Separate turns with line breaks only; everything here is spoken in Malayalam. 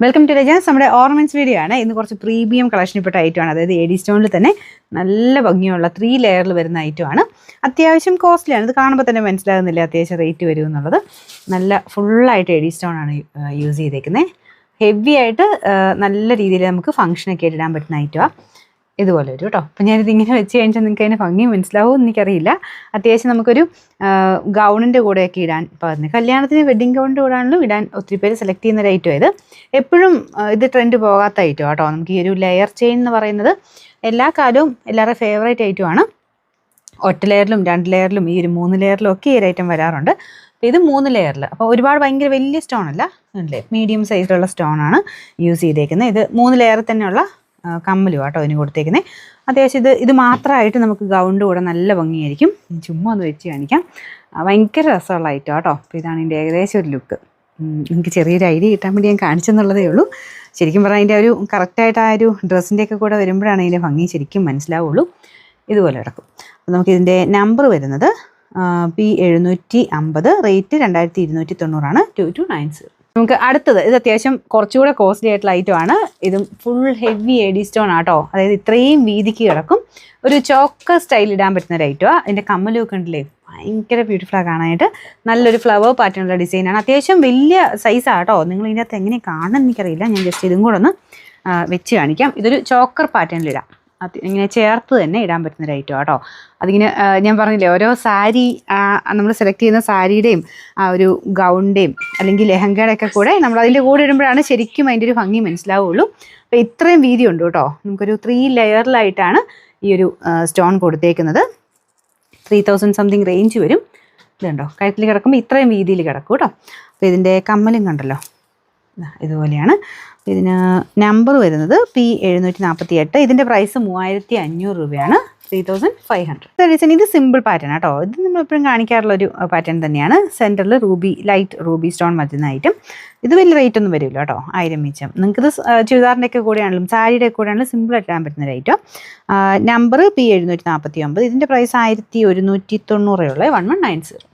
Welcome to രജാസ്. നമ്മുടെ ഓർണമെന്റ്സ് വീഡിയോ ആണ്. ഇന്ന് കുറച്ച് പ്രീമിയം കളക്ഷനിൽപ്പെട്ട ഐറ്റമാണ്. അതായത് എഡി സ്റ്റോണിൽ തന്നെ നല്ല ഭംഗിയുള്ള 3 ലെയറിൽ വരുന്ന ഐറ്റമാണ്. അത്യാവശ്യം കോസ്റ്റ്ലിയാണ്. ഇത് കാണുമ്പോൾ തന്നെ മനസ്സിലാകുന്നില്ല അത്യാവശ്യം റേറ്റ് വരും എന്നുള്ളത്. നല്ല ഫുള്ളായിട്ട് എഡി സ്റ്റോൺ ആണ് യൂസ് ചെയ്തേക്കുന്നത്. ഹെവി ആയിട്ട് നല്ല രീതിയിൽ നമുക്ക് ഫംഗ്ഷനൊക്കെ ഇടാൻ പറ്റുന്ന ഐറ്റമാണ്. ഇതുപോലെ വരും കേട്ടോ. അപ്പം ഞാനിത് ഇങ്ങനെ വെച്ച് കഴിഞ്ഞാൽ നിങ്ങൾക്ക് അതിന് ഭംഗി മനസ്സിലാവും എനിക്കറിയില്ല. അത്യാവശ്യം നമുക്കൊരു ഗൗണിൻ്റെ കൂടെയൊക്കെ ഇടാൻ പറ്റുന്നത്. കല്യാണത്തിന് വെഡ്ഡിങ് ഗൗണിൻ്റെ കൂടെ ആണെങ്കിലും ഇടാൻ ഒത്തിരി പേര് സെലക്ട് ചെയ്യുന്ന ഒരു ഐറ്റം ഇത്. എപ്പോഴും ഇത് ട്രെൻഡ് പോകാത്ത ഐറ്റം കേട്ടോ. നമുക്ക് ഈ ഒരു ലെയർ ചെയിൻ എന്ന് പറയുന്നത് എല്ലാ കാലവും എല്ലാവരുടെ ഫേവറേറ്റ് ഐറ്റമാണ്. ഒറ്റ ലെയറിലും 2 ലെയറിലും ഈ ഒരു 3 ലെയറിലും ഒക്കെ ഈ ഒരു ഐറ്റം വരാറുണ്ട്. അപ്പോൾ ഇത് 3 ലെയറിൽ. അപ്പോൾ ഒരുപാട് ഭയങ്കര വലിയ സ്റ്റോൺ അല്ല, അല്ലേ, മീഡിയം സൈസിലുള്ള സ്റ്റോണാണ് യൂസ് ചെയ്തേക്കുന്നത്. ഇത് 3 ലെയറിൽ തന്നെയുള്ള കമ്മലും കേട്ടോ അതിന് കൊടുത്തേക്കുന്നത്. അത്യാവശ്യം ഇത് മാത്രമായിട്ട് നമുക്ക് ഗൗണിൻ്റെ കൂടെ നല്ല ഭംഗിയായിരിക്കും. ചുമ്മാ ഒന്ന് വെച്ച് കാണിക്കാം. ഭയങ്കര രസമുള്ള ഐറ്റം കേട്ടോ. അപ്പോൾ ഇതാണ് ഇതിൻ്റെ ഏകദേശം ഒരു ലുക്ക്. എനിക്ക് ചെറിയൊരു ഐഡിയ കിട്ടാൻ വേണ്ടി ഞാൻ കാണിച്ചെന്നുള്ളതേ ഉള്ളൂ. ശരിക്കും പറഞ്ഞാൽ അതിൻ്റെ ഒരു കറക്റ്റായിട്ട് ആ ഒരു ഡ്രസ്സിൻ്റെയൊക്കെ കൂടെ വരുമ്പോഴാണ് അതിൻ്റെ ഭംഗി ശരിക്കും മനസ്സിലാവുള്ളൂ. ഇതുപോലെ കിടക്കും. അപ്പോൾ നമുക്കിതിൻ്റെ നമ്പർ വരുന്നത് P750, റേറ്റ് 2290 2290. നമുക്ക് അടുത്തത് ഇത് അത്യാവശ്യം കുറച്ചുകൂടെ കോസ്റ്റ്ലി ആയിട്ടുള്ള ഐറ്റമാണ്. ഇതും ഫുൾ ഹെവി എഡി സ്റ്റോൺ ആട്ടോ. അതായത് ഇത്രയും വീതിക്ക് കിടക്കും. ഒരു ചോക്കർ സ്റ്റൈൽ ഇടാൻ പറ്റുന്ന ഒരു ഐറ്റമാണ്. അതിൻ്റെ കമ്മലൊക്കെ ഉണ്ടല്ലേ, ഭയങ്കര ബ്യൂട്ടിഫുള്ളാണ് കാണാനായിട്ട്. നല്ലൊരു ഫ്ലവർ പാറ്റേണുള്ള ഡിസൈനാണ്. അത്യാവശ്യം വലിയ സൈസാണ് കേട്ടോ. നിങ്ങൾ ഇതിനകത്ത് എങ്ങനെ കാണുമെന്ന് എനിക്കറിയില്ല. ഞാൻ ജസ്റ്റ് ഇതും കൂടെ ഒന്ന് വെച്ച് കാണിക്കാം. ഇതൊരു ചോക്കർ പാറ്റേണിലിടാം. ഇങ്ങനെ ചേർത്ത് തന്നെ ഇടാൻ പറ്റുന്നൊരു ഐറ്റം കേട്ടോ. അതിങ്ങനെ ഞാൻ പറഞ്ഞില്ലേ, ഓരോ സാരി നമ്മൾ സെലക്ട് ചെയ്യുന്ന സാരിയുടെയും ആ ഒരു ഗൗണിൻ്റെയും അല്ലെങ്കിൽ ലെഹങ്കയുടെ ഒക്കെ കൂടെ നമ്മൾ അതിൻ്റെ കൂടെ ഇടുമ്പോഴാണ് ശരിക്കും അതിൻ്റെ ഒരു ഭംഗി മനസ്സിലാവുള്ളൂ. അപ്പോൾ ഇത്രയും വീതി ഉണ്ട് കേട്ടോ. നമുക്കൊരു 3 ലെയറിലായിട്ടാണ് ഈ ഒരു സ്റ്റോൺ കൊടുത്തേക്കുന്നത്. 3000 സംതിങ് റേഞ്ച് വരും. ഇതുണ്ടോ, കഴുത്തിൽ കിടക്കുമ്പോൾ ഇത്രയും വീതിയിൽ കിടക്കും കേട്ടോ. അപ്പോൾ ഇതിൻ്റെ കമ്മലും കണ്ടല്ലോ, ഇതുപോലെയാണ്. ഇതിന് നമ്പർ വരുന്നത് P748. ഇതിൻ്റെ പ്രൈസ് 3500 രൂപയാണ്. 3500. ഇത് സിമ്പിൾ പാറ്റേൺ കേട്ടോ. ഇത് നമ്മളെപ്പോഴും കാണിക്കാറുള്ള ഒരു പാറ്റേൺ തന്നെയാണ്. സെൻറ്ററിൽ ലൈറ്റ് റൂബി സ്റ്റോൺ മറ്റുന്ന ഐറ്റം. ഇത് വലിയ റേറ്റ് ഒന്നും വരില്ല കേട്ടോ, 1000 മിച്ചം. നിങ്ങൾക്കിത് ചുരിദാറിൻ്റെ ഒക്കെ കൂടെയാണെങ്കിലും സാരിയുടെ ഒക്കെ കൂടെയാണെങ്കിലും സിമ്പിളായിട്ട് ഇടാൻ പറ്റുന്ന ഒരു ഐറ്റം. Number P749. ഇതിൻ്റെ പ്രൈസ് 1190 ഉള്ളൂ. 1190.